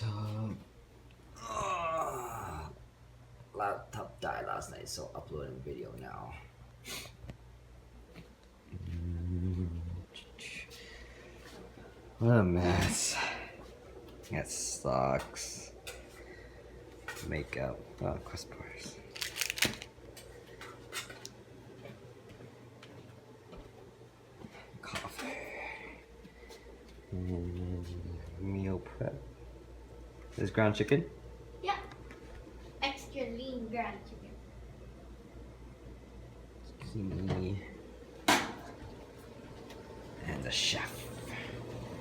laptop. Laptop died last night, so uploading video now. What a mess. That sucks. Makeup. Oh, crossbars. Coffee. Meal prep. This ground chicken? Yeah. Extra lean ground chicken. Zucchini. And the chef.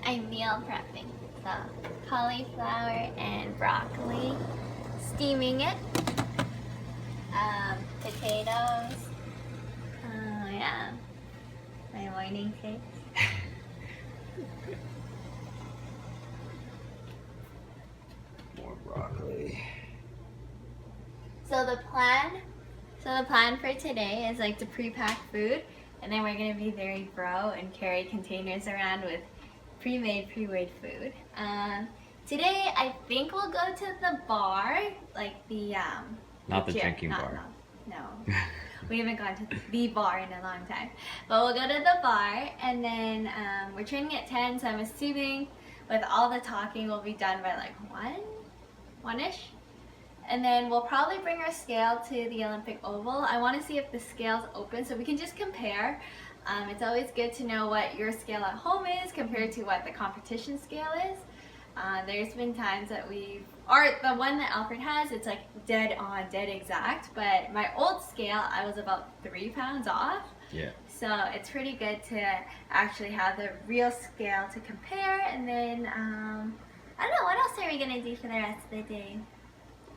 I'm meal prepping. So, cauliflower and broccoli. Steaming it. Potatoes. Oh, yeah. My morning fix. More broccoli. So the plan for today is like to pre-pack food, and then we're gonna be very bro and carry containers around with pre-made food. Today I think we'll go to the bar, like the Not the gym. drinking bar. No. We haven't gone to the bar in a long time. But we'll go to the bar, and then we're training at 10, so I'm assuming with all the talking we'll be done by like 1-ish. And then we'll probably bring our scale to the Olympic Oval. I want to see if the scale's open so we can just compare. It's always good to know what your scale at home is compared to what the competition scale is. There's been times that the one that Alfred has, it's like dead on, dead exact. But my old scale, I was about 3 pounds off. Yeah. So it's pretty good to actually have the real scale to compare. And then, I don't know, what else are we going to do for the rest of the day?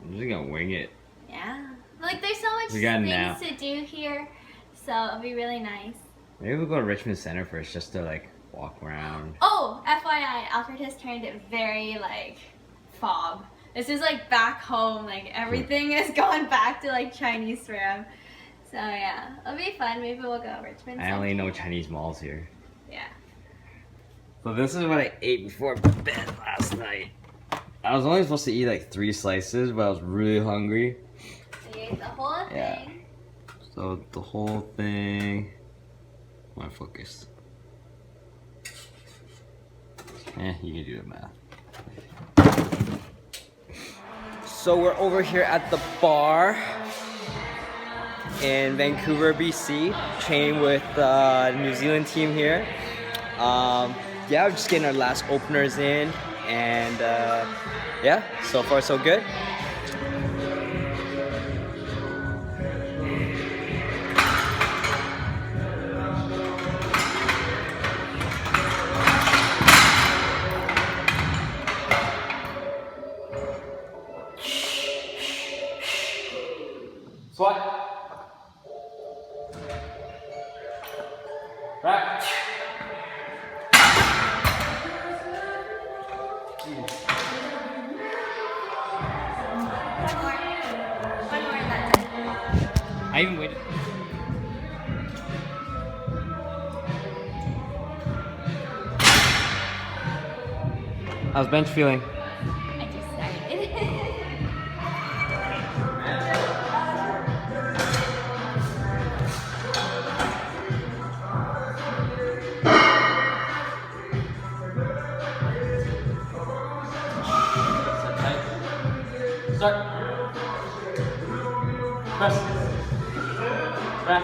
I'm just gonna wing it. Yeah. Like, there's so much things to do here, so it'll be really nice. Maybe we'll go to Richmond Center first just to like walk around. Oh, FYI, Alfred has turned it very like fob. This is like back home, like everything has gone back to like Chinese for him. So yeah, it'll be fun. Maybe we'll go to Richmond Center. I only know Chinese malls here. Yeah. So this is what I ate before bed last night. I was only supposed to eat like 3 slices, but I was really hungry. So you ate the whole thing. Yeah. So the whole thing. My focus. You can do the math. So we're over here at the bar in Vancouver, BC, training with the New Zealand team here. Yeah, we're just getting our last openers in, and yeah, so far so good. Squat. Back. One more that time. I even waited. How's bench feeling? I just started. Start. Press. Back.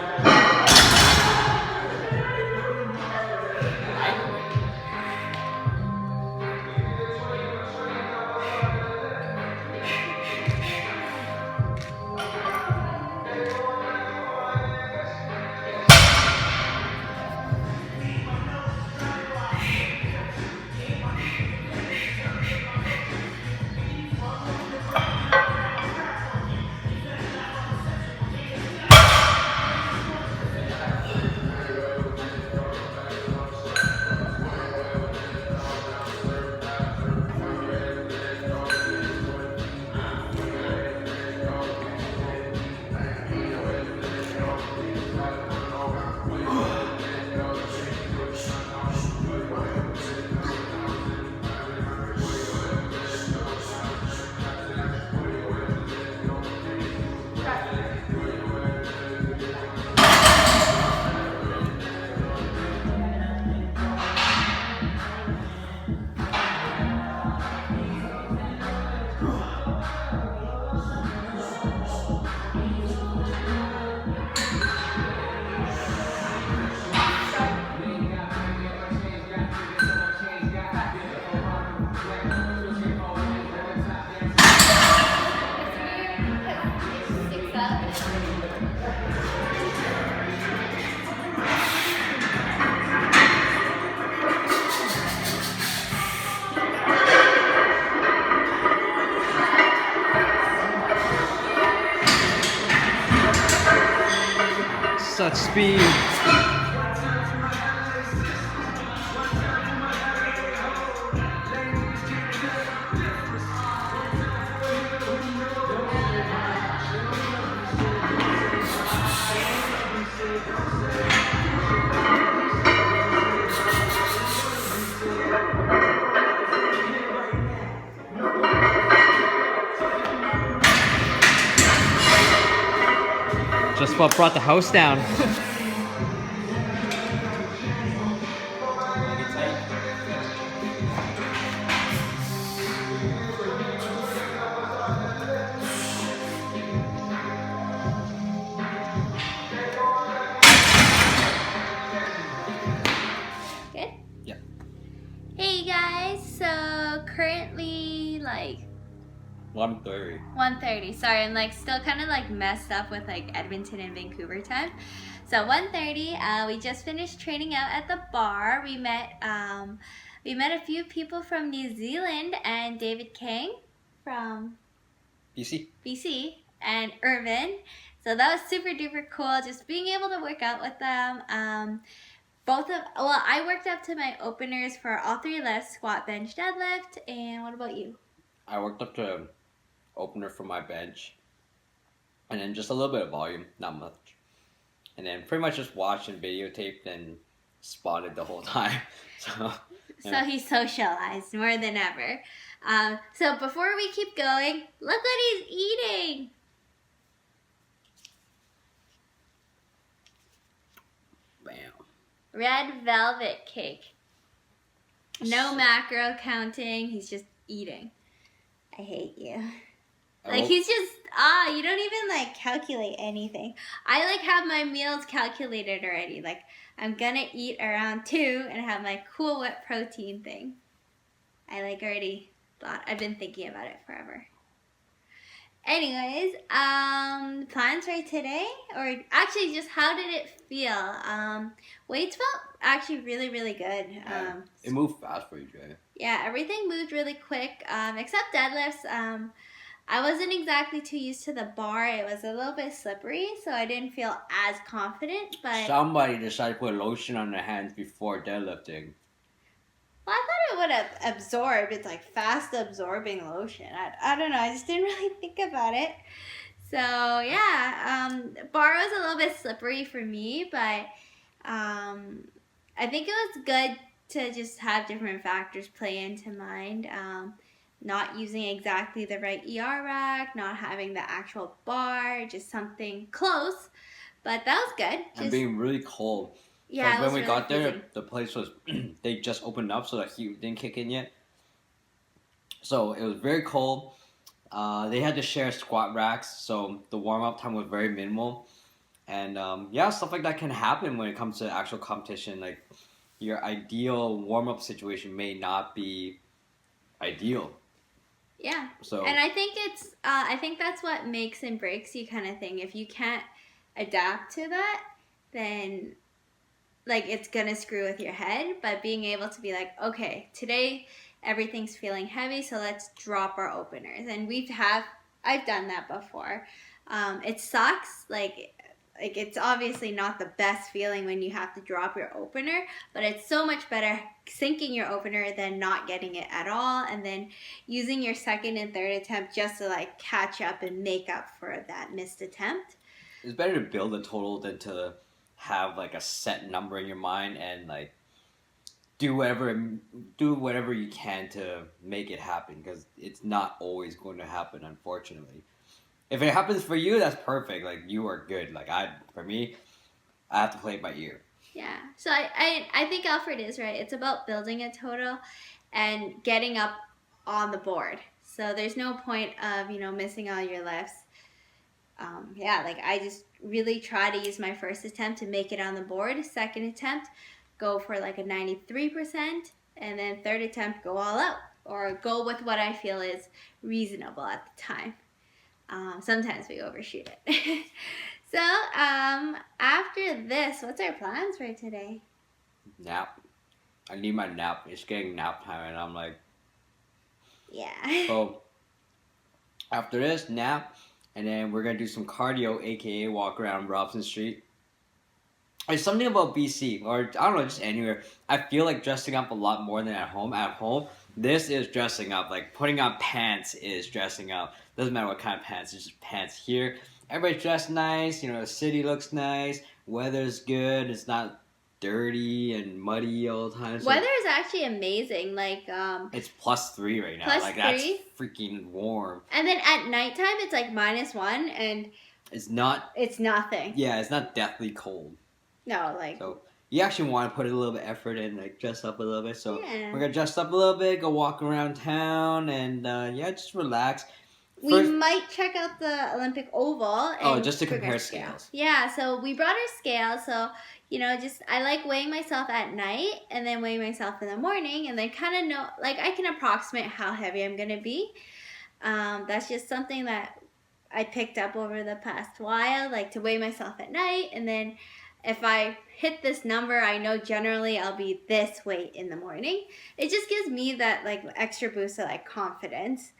such speed. Just about brought the house down. Good? Yeah. Hey guys, so currently like 1:30. 1:30. Sorry, I'm like still kind of like messed up with like Edmonton and Vancouver time. So 1:30, we just finished training out at the bar. We met a few people from New Zealand and David Kang from BC and Irvin. So that was super duper cool, just being able to work out with them. I worked up to my openers for all three lifts, squat, bench, deadlift. And what about you? I worked up to opener for my bench, and then just a little bit of volume, not much, and then pretty much just watched and videotaped and spotted the whole time. So he socialized more than ever. So before we keep going, look what he's eating. Bam. Red velvet cake. No macro counting. He's just eating. I hate you. Like he's just you don't even like calculate anything. I like have my meals calculated already. Like I'm gonna eat around 2 and have my Cool Whip protein thing. I like already thought, I've been thinking about it forever. Anyways, plans for today, or actually just how did it feel? Weights felt actually really, really good. It moved fast for you, Jay. Yeah, everything moved really quick, except deadlifts. I wasn't exactly too used to the bar. It was a little bit slippery, so I didn't feel as confident, but... Somebody decided to put lotion on their hands before deadlifting. Well, I thought it would have absorbed. It's like fast absorbing lotion. I don't know. I just didn't really think about it. So, yeah, bar was a little bit slippery for me, but I think it was good to just have different factors play into mind. Not using exactly the right ER rack, not having the actual bar, just something close. But that was good. And being really cold. Yeah, when we really got there, freezing. the place was, they just opened up, so the heat didn't kick in yet. So it was very cold. They had to share squat racks, so the warm-up time was very minimal. And yeah, stuff like that can happen when it comes to actual competition. Like your ideal warm-up situation may not be ideal. Yeah. So, and I think that's what makes and breaks you kind of thing. If you can't adapt to that, then like it's gonna screw with your head. But being able to be like, okay, today everything's feeling heavy, so let's drop our openers. And I've done that before. It sucks. Like it's obviously not the best feeling when you have to drop your opener, but it's so much better sinking your opener than not getting it at all, and then using your second and third attempt just to like catch up and make up for that missed attempt. It's better to build a total than to have like a set number in your mind and like do whatever you can to make it happen, because it's not always going to happen, unfortunately. If it happens for you, that's perfect. Like you are good. Like for me, I have to play it by ear. Yeah. So I think Alfred is right. It's about building a total and getting up on the board. So there's no point of, missing all your lifts. Like I just really try to use my first attempt to make it on the board. Second attempt, go for like a 93%. And then third attempt, go all out. Or go with what I feel is reasonable at the time. Sometimes we overshoot it. So, after this, what's our plans for today? Nap. I need my nap. It's getting nap time, and I'm like... Yeah. So, after this, nap, and then we're going to do some cardio, a.k.a. walk around Robson Street. there's something about BC, or I don't know, just anywhere. I feel like dressing up a lot more than at home. At home, this is dressing up. Like putting on pants is dressing up. Doesn't matter what kind of pants, it's just pants. Here, everybody's dressed nice. You know, the city looks nice. Weather's good. It's not dirty and muddy all the time. So Weather is actually amazing. Like it's +3 right now. Plus like 3. that's freaking warm. And then at nighttime it's like -1 and It's not. it's nothing. Yeah, it's not deathly cold. No, like So you actually want to put a little bit of effort in, like dress up a little bit. So yeah. we're gonna dress up a little bit, go walk around town, and yeah, just relax. We First- might check out the Olympic Oval. And just to figure compare out scales. Yeah, so we brought our scale. So, you know, just I like weighing myself at night and then weighing myself in the morning and then kind of know, like I can approximate how heavy I'm going to be. That's just something that I picked up over the past while, like to weigh myself at night. And then if I hit this number, I know generally I'll be this weight in the morning. It just gives me that like extra boost of like confidence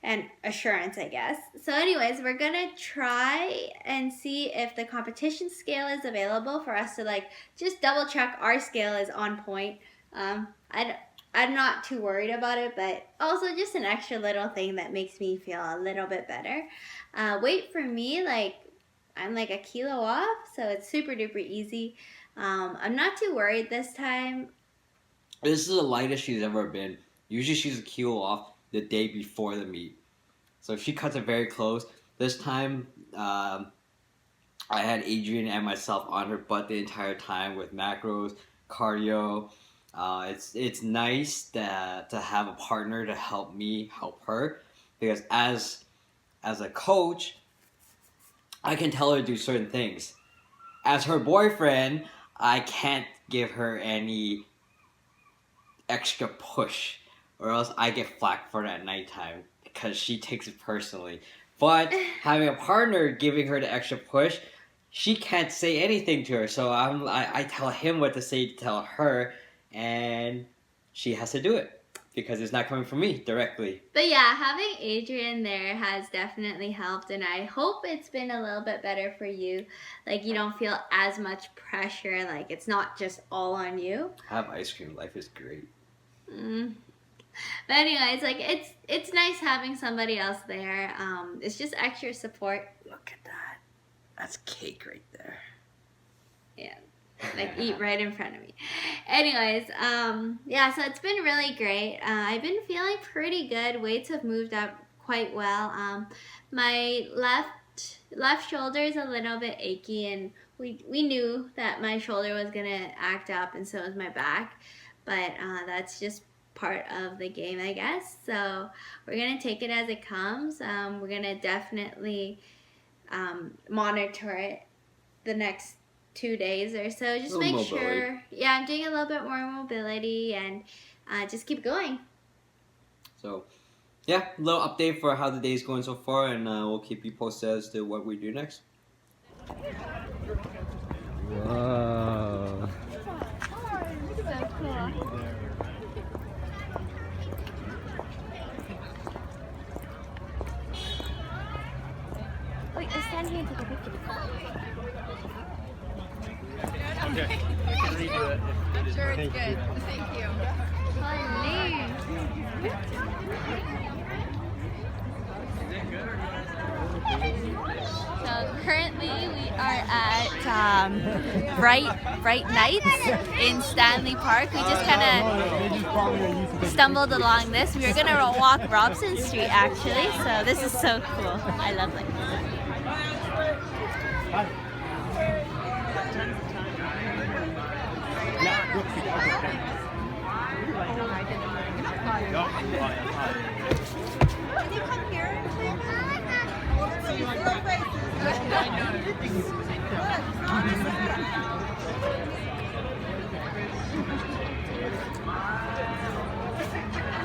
and assurance, I guess. So anyways, we're gonna try and see if the competition scale is available for us to like just double check our scale is on point. I'm not too worried about it, but also just an extra little thing that makes me feel a little bit better. Weight for me, like I'm like a kilo off, so it's super duper easy. I'm not too worried this time. This is the lightest she's ever been. Usually she's a kilo off the day before the meet. So she cuts it very close. This time, I had Adrian and myself on her butt the entire time with macros, cardio. It's nice to have a partner to help me help her, because as a coach, I can tell her to do certain things. As her boyfriend, I can't give her any extra push, or else I get flack for it at nighttime because she takes it personally. But having a partner giving her the extra push, she can't say anything to her. So I tell him what to say to tell her, and she has to do it because it's not coming from me directly. But yeah, having Adrian there has definitely helped, and I hope it's been a little bit better for you. Like you don't feel as much pressure, like it's not just all on you. Have ice cream. Life is great. But anyways, like it's nice having somebody else there. It's just extra support. Look at that. That's cake right there. Yeah. Like eat right in front of me. Anyways, yeah, so it's been really great. I've been feeling pretty good. Weights have moved up quite well. My left shoulder is a little bit achy, and we knew that my shoulder was gonna act up, and so was my back. But that's just part of the game, I guess. So we're gonna take it as it comes. We're gonna definitely monitor it the next 2 days or so. Just make sure. Yeah, I'm doing a little bit more mobility and just keep going. So, yeah, a little update for how the day's going so far, and we'll keep you posted as to what we do next. Wow. So cool. Wait, let's stand here and take a picture. Okay, we can redo it. I'm sure it's good. Thank you. So currently we are at Bright Nights in Stanley Park. We just kind of stumbled along this. We were going to walk Robson Street actually, so this is so cool. I love it. Can you come here and play that? Let's see your faces.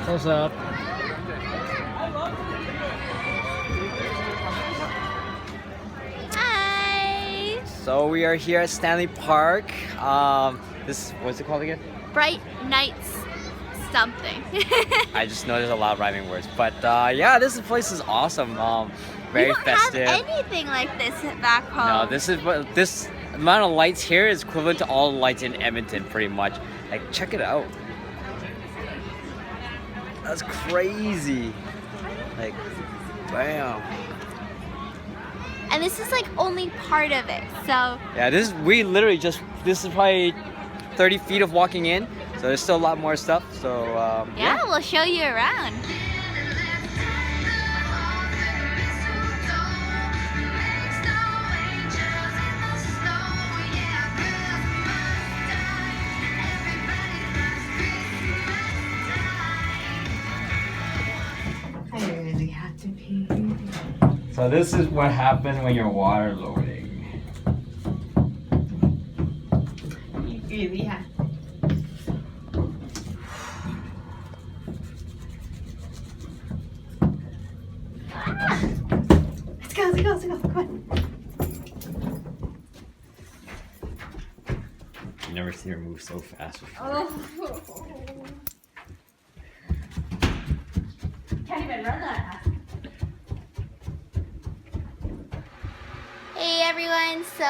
Close up. Hi! So we are here at Stanley Park. What's it called again? Bright Nights something. I just know there's a lot of rhyming words, but yeah, this place is awesome. Very we don't festive. have anything like this back home. No, this is amount of lights here is equivalent to all the lights in Edmonton, pretty much. Like, check it out. That's crazy. Like, bam. And this is like only part of it, so. Yeah, this is probably 30 feet of walking in, so there's still a lot more stuff. So Yeah, we'll show you around. I really have to pee. So this is what happens when you're water loading. You really have. Let's go, let's go, let's go. Come on. You never see her move so fast before. Oh. Can't even run that fast. Hey everyone, so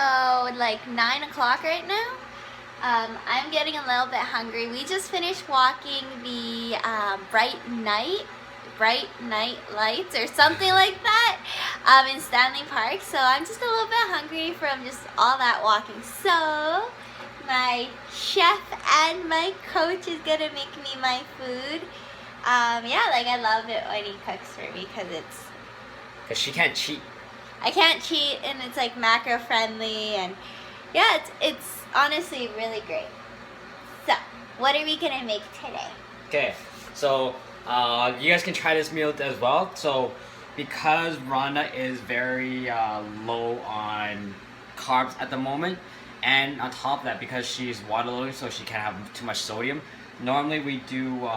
like 9 o'clock right now. I'm getting a little bit hungry. We just finished walking the bright night lights or something like that in Stanley Park. So I'm just a little bit hungry from just all that walking. So my chef and my coach is gonna make me my food. Yeah, like I love it when he cooks for me Because she can't cheat. I can't cheat, and it's like macro friendly, and yeah, it's honestly really great. So, what are we gonna make today? Okay, so you guys can try this meal as well. So because Rhonda is very low on carbs at the moment, and on top of that, because she's water loading, so she can't have too much sodium. Normally we do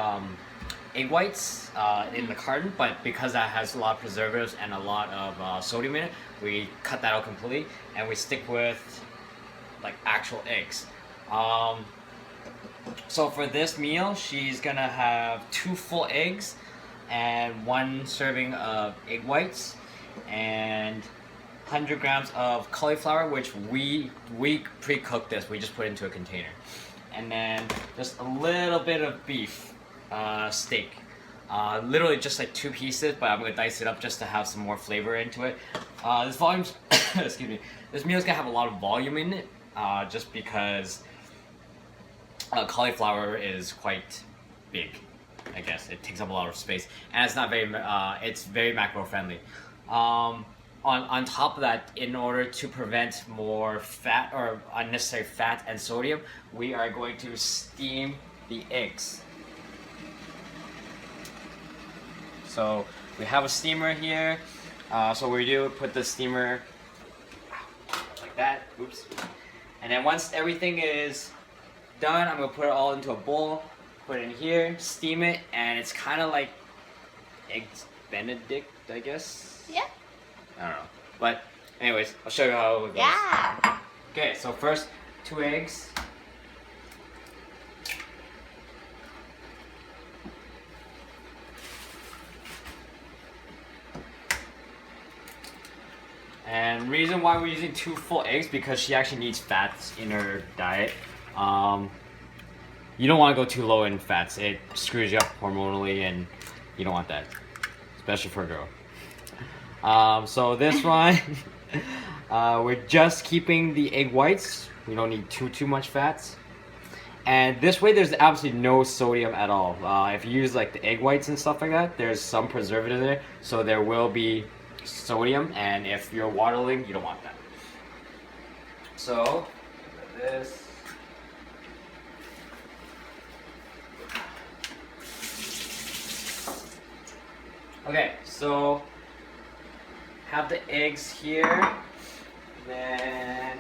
egg whites in the carton, but because that has a lot of preservatives and a lot of sodium in it, we cut that out completely, and we stick with like actual eggs. So for this meal, she's gonna have 2 full eggs and 1 serving of egg whites and 100 grams of cauliflower, which we pre-cooked this. We just put it into a container, and then just a little bit of beef steak. Literally just like 2 pieces, but I'm gonna dice it up just to have some more flavor into it. This volume's excuse me. This meal's gonna have a lot of volume in it, just because cauliflower is quite big. I guess it takes up a lot of space, and it's not very. It's very macro friendly. On top of that, in order to prevent more fat or unnecessary fat and sodium, we are going to steam the eggs. So we have a steamer here. So we do put the steamer like that. Oops. And then once everything is done, I'm gonna put it all into a bowl, put it in here, steam it, and it's kind of like eggs Benedict, I guess. Yeah. I don't know. But anyways, I'll show you how it goes. Yeah. Okay, so first 2 eggs. And reason why we're using 2 full eggs, because she actually needs fats in her diet. You don't want to go too low in fats. It screws you up hormonally, and you don't want that, especially for a girl. So this one, we're just keeping the egg whites. We don't need too much fats. And this way, there's absolutely no sodium at all. If you use like the egg whites and stuff like that, there's some preservative there, so there will be sodium, and if you're waterling, you don't want that. So this. Okay, so have the eggs here, then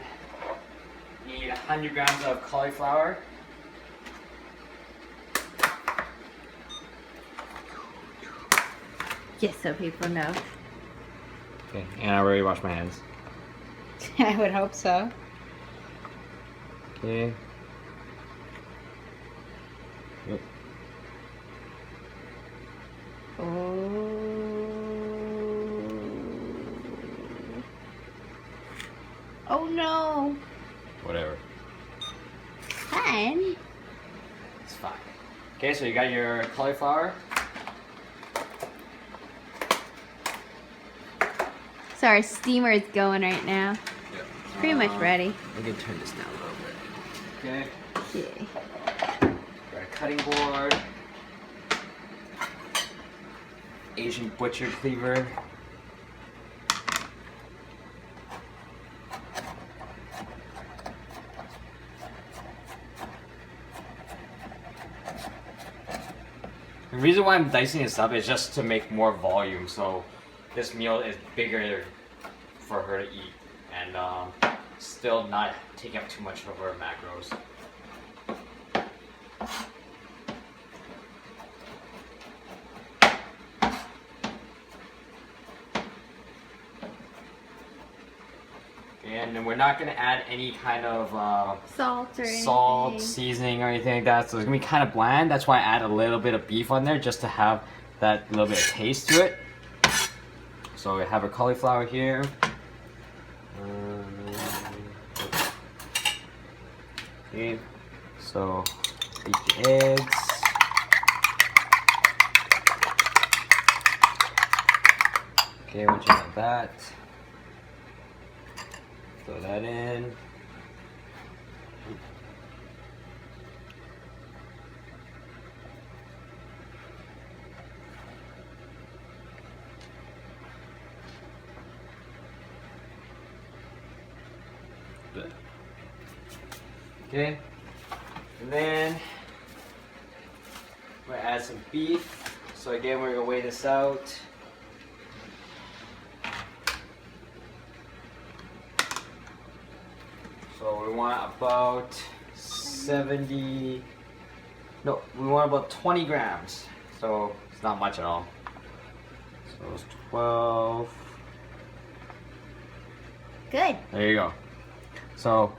need 100 grams of cauliflower. Just so people know. Okay, and I already washed my hands. I would hope so. Okay. Yep. Oh no. whatever. Fun. It's fine. Okay, so you got your cauliflower. So our steamer is going right now. Yep. It's pretty much ready. We can turn this down a little bit. Okay. Okay. Got a cutting board. Asian butcher cleaver. The reason why I'm dicing this up is just to make more volume, so this meal is bigger for her to eat and still not taking up too much of her macros. And then we're not going to add any kind of Salt or salt, anything. seasoning, or anything like that. So it's going to be kind of bland. That's why I add a little bit of beef on there just to have that little bit of taste to it. So we have our cauliflower here. Okay, so beat the eggs. Okay, once you have that, throw that in. Good. Okay, and then we're gonna add some beef. So again, we're gonna weigh this out. So we want about 70, no, we want about 20 grams. So it's not much at all. So it's 12. Good. There you go. So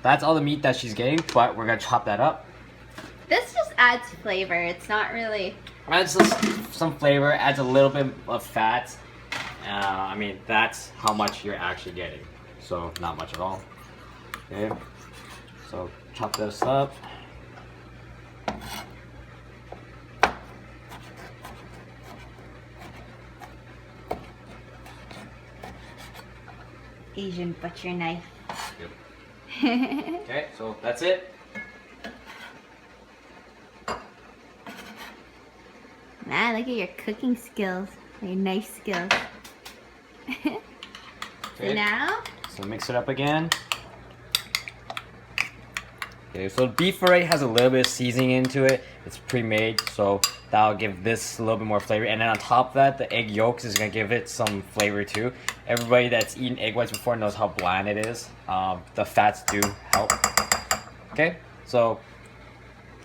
that's all the meat that she's getting, but we're gonna chop that up. This just adds flavor. It's not really. Adds some flavor, adds a little bit of fat. I mean, that's how much you're actually getting. So not much at all. Okay, so chop this up. Asian butcher knife. Yep. Okay, so that's it. Man, look at your cooking skills, your knife skills. So Okay. now, So mix it up again. Okay, so beef already has a little bit of seasoning into it. It's pre-made, so that'll give this a little bit more flavor. And then on top of that, the egg yolks is gonna give it some flavor too. Everybody that's eaten egg whites before knows how bland it is. The fats do help. Okay, so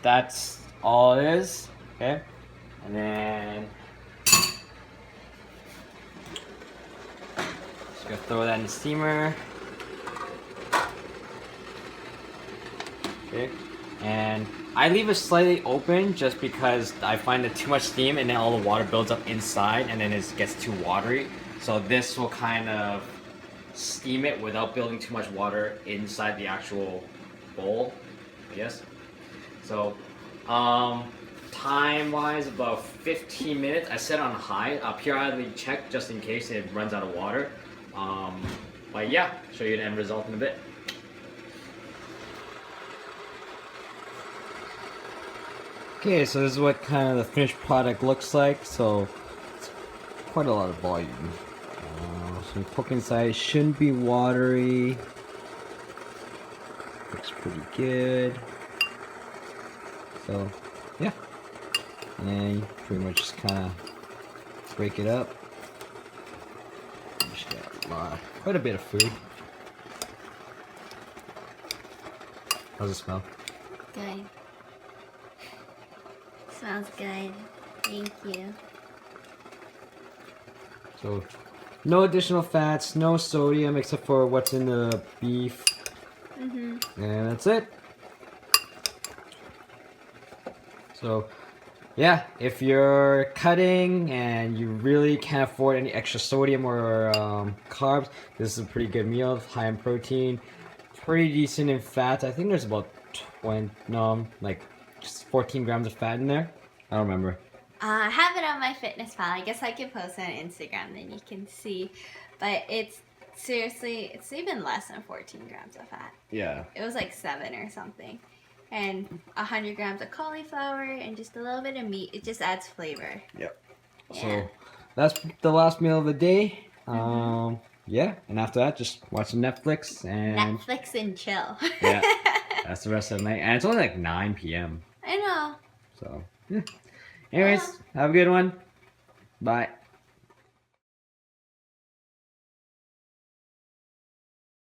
that's all it is. Okay, and then just gonna throw that in the steamer. Okay, and I leave it slightly open just because I find that too much steam and then all the water builds up inside and then it gets too watery. So this will kind of steam it without building too much water inside the actual bowl, I guess. So time wise, about 15 minutes. I set on high. I'll periodically check just in case it runs out of water. But yeah, show you the end result in a bit. Okay, so this is what kind of the finished product looks like. So it's quite a lot of volume. Some cook inside, shouldn't be watery. Looks pretty good. So yeah, and then you pretty much just kind of break it up. Just got quite a bit of food. How's it smell? good. Smells good. Thank you. So, no additional fats, no sodium except for what's in the beef. And that's it. So, yeah, if you're cutting and you really can't afford any extra sodium or carbs, this is a pretty good meal, high in protein, pretty decent in fat. I think there's about 14 grams of fat in there. I don't remember. I have it on my fitness pal. I guess I can post it on Instagram, then you can see. But it's seriously, it's even less than 14 grams of fat. Yeah. It was like 7 or something. And 100 grams of cauliflower and just a little bit of meat. It just adds flavor. Yep. Yeah. So that's the last meal of the day. Yeah, and after that, just watching Netflix and Netflix and chill. yeah, that's the rest of the night. And it's only like 9 p.m. I know. So, yeah. Anyways, have a good one. Bye.